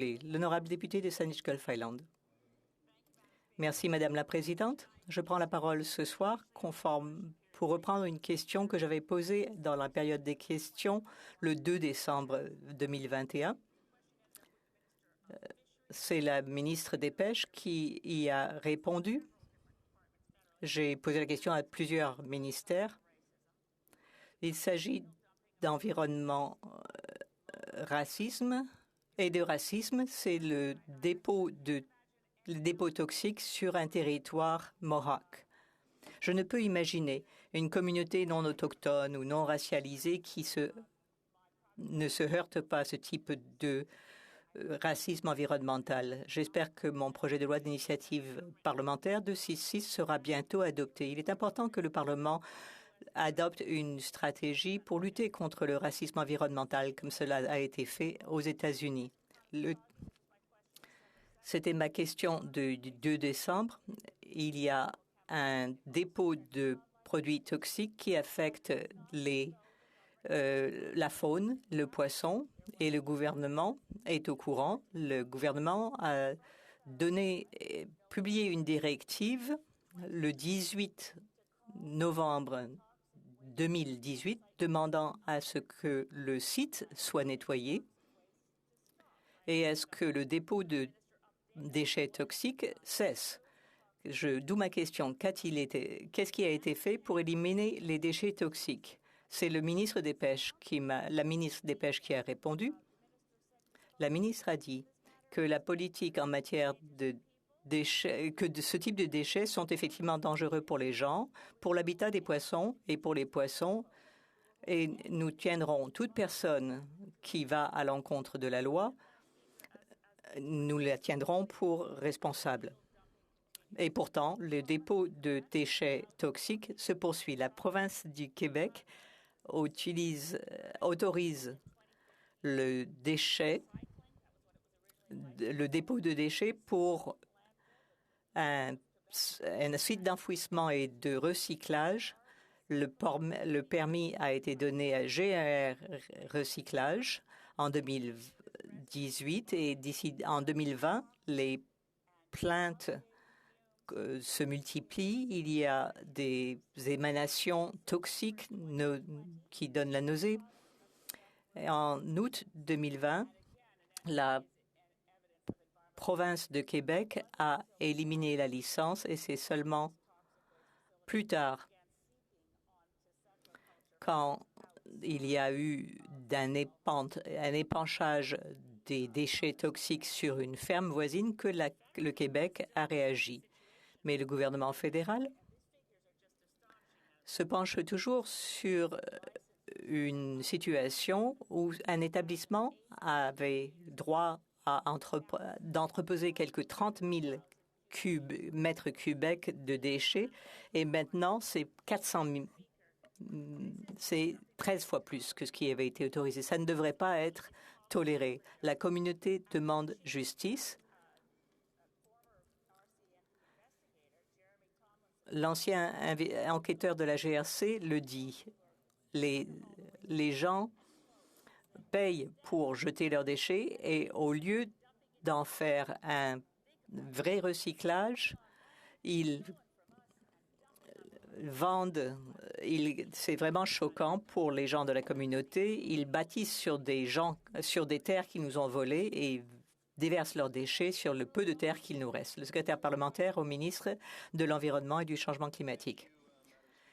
L'honorable député de Saanich Gulf Island. Merci, Madame la Présidente. Je prends la parole ce soir pour reprendre une question que j'avais posée dans la période des questions le 2 décembre 2021. C'est la ministre des Pêches qui y a répondu. J'ai posé la question à plusieurs ministères. Il s'agit d'environnement, racisme et de racisme. C'est le dépôt toxiques sur un territoire Mohawk. Je ne peux imaginer une communauté non autochtone ou non racialisée qui ne se heurte pas à ce type de racisme environnemental. J'espère que mon projet de loi d'initiative parlementaire 266 sera bientôt adopté. Il est important que le Parlement adopte une stratégie pour lutter contre le racisme environnemental, comme cela a été fait aux États-Unis. C'était ma question du 2 décembre. Il y a un dépôt de produits toxiques qui affecte la faune, le poisson, et le gouvernement est au courant. Le gouvernement a publié une directive le 18 novembre 2018 demandant à ce que le site soit nettoyé et à ce que le dépôt de déchets toxiques cesse. D'où ma question. Qu'est-ce qui a été fait pour éliminer les déchets toxiques? C'est la ministre des Pêches qui a répondu. La ministre a dit que la politique en matière de déchets, ce type de déchets sont effectivement dangereux pour les gens, pour l'habitat des poissons et pour les poissons. Et nous tiendrons toute personne qui va à l'encontre de la loi, nous la tiendrons pour responsable. Et pourtant, le dépôt de déchets toxiques se poursuit. La province du Québec autorise le dépôt de déchets pour un site d'enfouissement et de recyclage. Le permis a été donné à GR Recyclage en 2018 et en 2020, les plaintes se multiplient. Il y a des émanations toxiques qui donnent la nausée. Et en août 2020, la province de Québec a éliminé la licence et c'est seulement plus tard, quand il y a eu un épanchage des déchets toxiques sur une ferme voisine, que le Québec a réagi. Mais le gouvernement fédéral se penche toujours sur une situation où un établissement avait droit d'entreposer quelques 30 000 mètres cubes de déchets et maintenant c'est 400 000. C'est 13 fois plus que ce qui avait été autorisé. Ça ne devrait pas être toléré. La communauté demande justice. L'ancien enquêteur de la GRC le dit. Les gens payent pour jeter leurs déchets et au lieu d'en faire un vrai recyclage, ils vendent. C'est vraiment choquant pour les gens de la communauté. Ils bâtissent sur des terres qu'ils nous ont volées et déversent leurs déchets sur le peu de terre qu'il nous reste. Le secrétaire parlementaire au ministre de l'Environnement et du Changement climatique.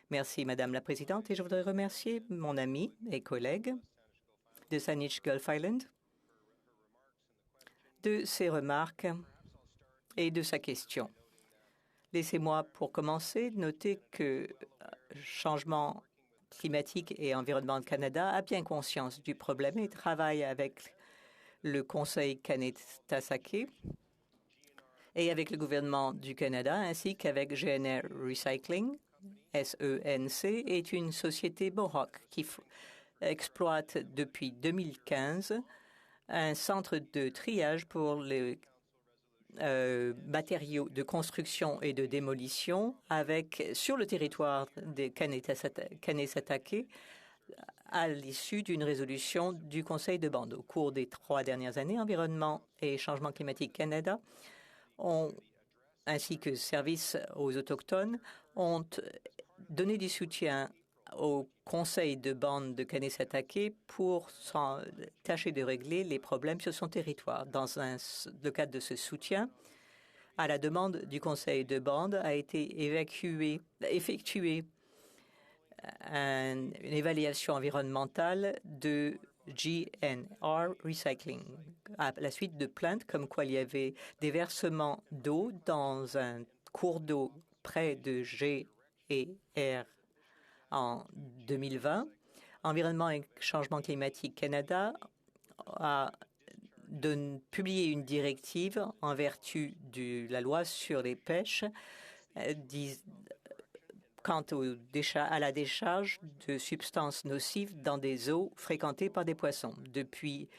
Merci, Madame la Présidente, et je voudrais remercier mon ami et collègue de Saanich Gulf Island de ses remarques et de sa question. Laissez-moi, pour commencer, noter que Changement climatique et Environnement Canada a bien conscience du problème et travaille avec le Conseil Kanesatake et avec le gouvernement du Canada, ainsi qu'avec GNR Recycling. SENC est une société Mohawk qui exploite depuis 2015 un centre de triage pour les matériaux de construction et de démolition sur le territoire de Kanesatake à l'issue d'une résolution du Conseil de bande. Au cours des 3 dernières années, Environnement et Changement climatique Canada ainsi que Services aux Autochtones ont donné du soutien au Conseil de bande de Kanesatake pour tâcher de régler les problèmes sur son territoire. Dans le cadre de ce soutien, à la demande du Conseil de bande, a été effectuée une évaluation environnementale de GNR Recycling à la suite de plaintes comme quoi il y avait des versements d'eau dans un cours d'eau près de GNR en 2020. Environnement et Changement climatique Canada a publié une directive en vertu de la loi sur les pêches quant à la décharge de substances nocives dans des eaux fréquentées par des poissons. Depuis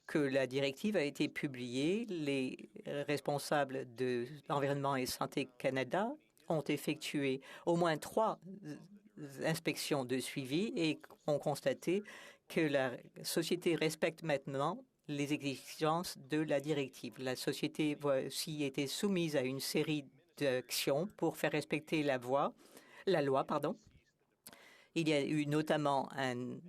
que la directive a été publiée, les responsables de l'Environnement et Santé Canada ont effectué au moins 3 inspections de suivi et ont constaté que la société respecte maintenant les exigences de la directive. La société va aussi été soumise à une série d'actions pour faire respecter la loi. Il y a eu notamment une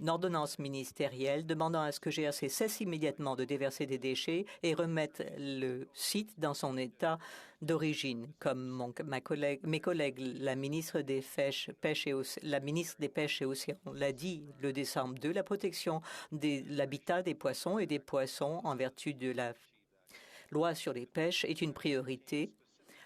ordonnance ministérielle demandant à ce que GRC cesse immédiatement de déverser des déchets et remette le site dans son état d'origine. Comme mes collègues, la ministre des Pêches et Océans l'a dit le décembre 2, la protection de l'habitat des poissons et des poissons en vertu de la loi sur les pêches est une priorité.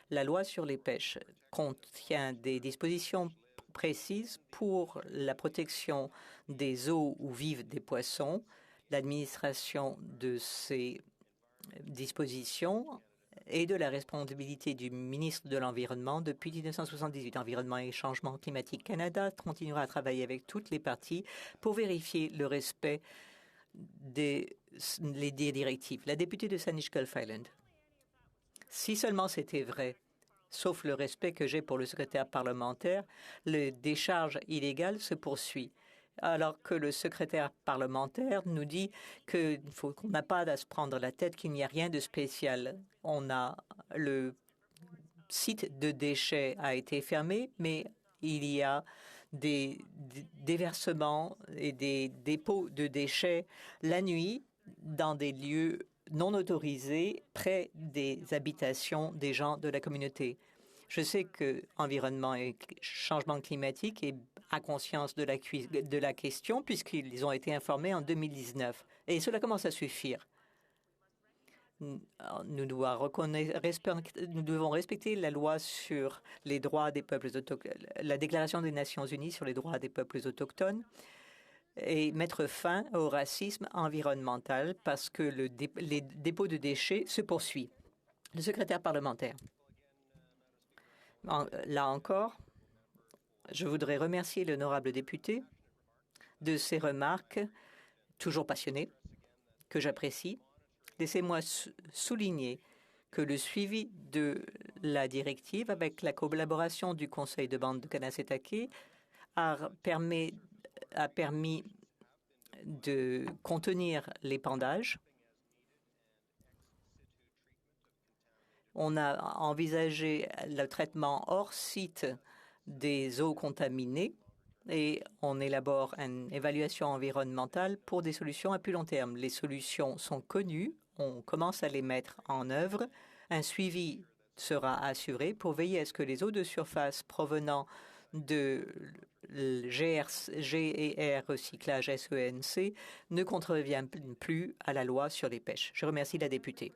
La loi sur les pêches contient des dispositions précises pour la protection des eaux où vivent des poissons. L'administration de ces dispositions est de la responsabilité du ministre de l'Environnement depuis 1978. Environnement et Changement climatique Canada continuera à travailler avec toutes les parties pour vérifier le respect des directives. La députée de Saanich Gulf Island. Si seulement c'était vrai, sauf le respect que j'ai pour le secrétaire parlementaire, le décharge illégale se poursuit. Alors que le secrétaire parlementaire nous dit qu'on n'a pas à se prendre la tête, qu'il n'y a rien de spécial. Le site de déchets a été fermé, mais il y a des déversements et des dépôts de déchets la nuit dans des lieux non autorisés près des habitations des gens de la communauté. Je sais que Environnement et Changement climatique a conscience de la question puisqu'ils ont été informés en 2019. Et cela commence à suffire. Nous devons respecter la loi sur les droits des peuples autochtones, la Déclaration des Nations unies sur les droits des peuples autochtones et mettre fin au racisme environnemental parce que les dépôts de déchets se poursuivent. Le secrétaire parlementaire. Là encore, je voudrais remercier l'honorable député de ses remarques toujours passionnées, que j'apprécie. Laissez-moi souligner que le suivi de la directive avec la collaboration du Conseil de bande de Kanesatake a permis de contenir l'épandage. On a envisagé le traitement hors site des eaux contaminées et on élabore une évaluation environnementale pour des solutions à plus long terme. Les solutions sont connues, on commence à les mettre en œuvre. Un suivi sera assuré pour veiller à ce que les eaux de surface provenant de GER Recyclage SENC ne contreviennent plus à la loi sur les pêches. Je remercie la députée.